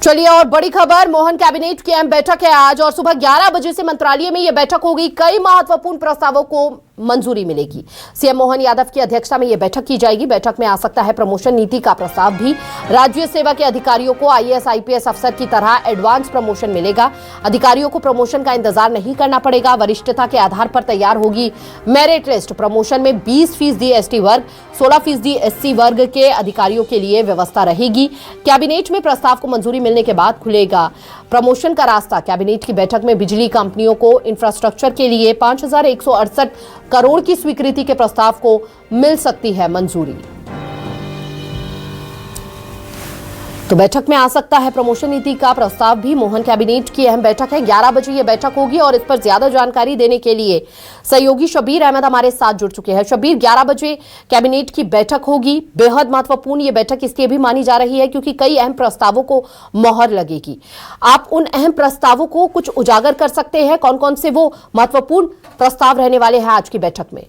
चलिए और बड़ी खबर, मोहन कैबिनेट की अहम बैठक है आज और सुबह 11 बजे से मंत्रालय में यह बैठक होगी। कई महत्वपूर्ण प्रस्तावों को मंजूरी मिलेगी। सीएम मोहन यादव की अध्यक्षता में यह बैठक की जाएगी। बैठक में आ सकता है प्रमोशन नीति का प्रस्ताव भी। राज्य सेवा के अधिकारियों को आईएएस आईपीएस अफसर की तरह एडवांस प्रमोशन मिलेगा। अधिकारियों को प्रमोशन का इंतजार नहीं करना पड़ेगा। वरिष्ठता के आधार पर तैयार होगी मेरिट लिस्ट। प्रमोशन में 20% एसटी वर्ग, 16% एससी वर्ग के अधिकारियों के लिए व्यवस्था रहेगी। कैबिनेट में प्रस्ताव को मंजूरी मिलने के बाद खुलेगा प्रमोशन का रास्ता। कैबिनेट की बैठक में बिजली कंपनियों को इंफ्रास्ट्रक्चर के लिए 5168 करोड़ की स्वीकृति के प्रस्ताव को मिल सकती है मंजूरी। तो बैठक में आ सकता है प्रमोशन नीति का प्रस्ताव भी। मोहन कैबिनेट की अहम बैठक है, 11 बजे यह बैठक होगी और इस पर ज्यादा जानकारी देने के लिए सहयोगी शब्बीर अहमद हमारे साथ जुड़ चुके हैं। शब्बीर, 11 बजे कैबिनेट की बैठक होगी। बेहद महत्वपूर्ण ये बैठक इसलिए भी मानी जा रही है क्योंकि कई अहम प्रस्तावों को मोहर लगेगी। आप उन अहम प्रस्तावों को कुछ उजागर कर सकते हैं? कौन कौन से वो महत्वपूर्ण प्रस्ताव रहने वाले हैं आज की बैठक में?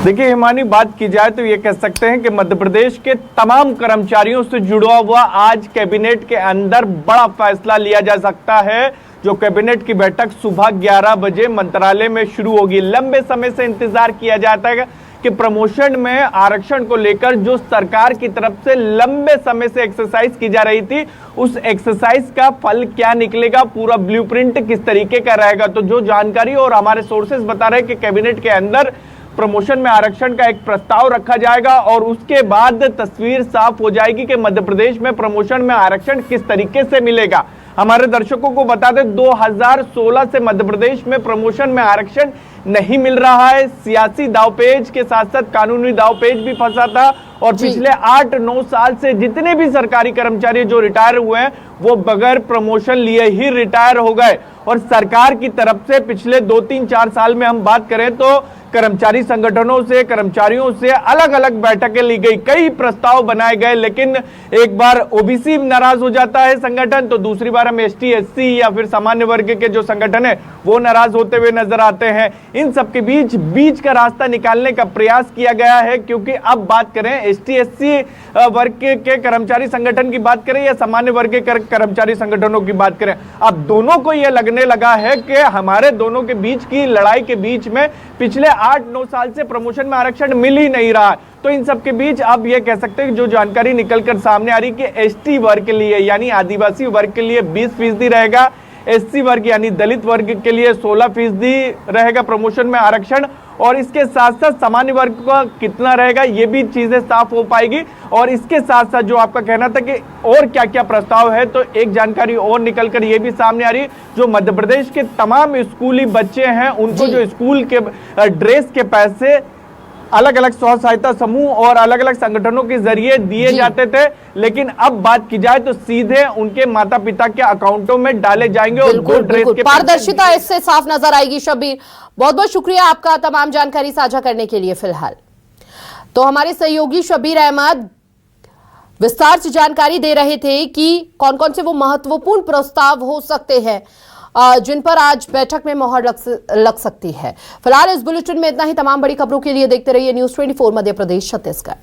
देखिए हिमानी, बात की जाए तो ये कह सकते हैं कि मध्य प्रदेश के तमाम कर्मचारियों से जुड़ा हुआ आज कैबिनेट के अंदर बड़ा फैसला लिया जा सकता है। जो कैबिनेट की बैठक सुबह 11 बजे मंत्रालय में शुरू होगी। लंबे समय से इंतजार किया जाता है कि प्रमोशन में आरक्षण को लेकर जो सरकार की तरफ से लंबे समय से एक्सरसाइज की जा रही थी, उस एक्सरसाइज का फल क्या निकलेगा, पूरा ब्लूप्रिंट किस तरीके का रहेगा। तो जो जानकारी और हमारे सोर्सेज बता रहे हैं कि कैबिनेट के अंदर प्रमोशन में आरक्षण का एक प्रस्ताव रखा जाएगा और उसके बाद तस्वीर साफ हो जाएगी कि मध्य प्रदेश में प्रमोशन में आरक्षण किस तरीके से मिलेगा। हमारे दर्शकों को बता दें, 2016 से मध्य प्रदेश में प्रमोशन में आरक्षण नहीं मिल रहा है। सियासी दावपेच के साथ साथ कानूनी दावपेच भी फंसा था और पिछले 8-9 साल से जितने भी सरकारी कर्मचारी जो रिटायर हुए हैं वो बगैर प्रमोशन लिए ही रिटायर हो गए। और सरकार की तरफ से पिछले 2-3-4 साल में हम बात करें तो कर्मचारी संगठनों से, कर्मचारियों से अलग अलग बैठकें ली गई, कई प्रस्ताव बनाए गए, लेकिन एक बार ओबीसी नाराज हो जाता है संगठन तो दूसरी बार हम एसटी एससी या फिर सामान्य वर्ग के जो संगठन है वो नाराज होते हुए नजर आते हैं। इन सबके बीच का रास्ता निकालने का प्रयास किया गया है क्योंकि अब बात करें एसटी एससी वर्ग के कर्मचारी संगठन की बात करें या सामान्य वर्ग के कर्मचारी संगठनों की बात करें, अब दोनों को यह लगने लगा है कि हमारे दोनों के बीच की लड़ाई के बीच में पिछले 8-9 साल से प्रमोशन में आरक्षण मिल ही नहीं रहा। तो इन सब के बीच अब यह कह सकते हैं कि जो जानकारी निकलकर सामने आ रही कि एसटी वर्ग के लिए यानी आदिवासी वर्ग के लिए 20% रहेगा, एससी वर्ग यानी दलित वर्ग के लिए 16% रहेगा प्रमोशन में आरक्षण, और इसके साथ साथ सामान्य वर्ग का कितना रहेगा ये भी चीजें साफ हो पाएगी। और इसके साथ साथ जो आपका कहना था कि और क्या क्या प्रस्ताव है, तो एक जानकारी और निकलकर ये भी सामने आ रही है, जो मध्य प्रदेश के तमाम स्कूली बच्चे हैं उनको जो स्कूल के ड्रेस के पैसे अलग अलग स्व सहायता समूह और अलग अलग संगठनों के जरिए दिए जाते थे, लेकिन अब बात की जाए तो सीधे उनके माता पिता के अकाउंटों में डाले जाएंगे और वो ड्रेस के पारदर्शिता इससे साफ नजर आएगी। शब्बीर, बहुत बहुत शुक्रिया आपका तमाम जानकारी साझा करने के लिए। फिलहाल तो हमारे सहयोगी शब्बीर अहमद विस्तार से जानकारी दे रहे थे कि कौन कौन से वो महत्वपूर्ण प्रस्ताव हो सकते हैं जिन पर आज बैठक में मोहर लग सकती है। फिलहाल इस बुलेटिन में इतना ही। तमाम बड़ी खबरों के लिए देखते रहिए न्यूज़ 24 मध्य प्रदेश छत्तीसगढ़।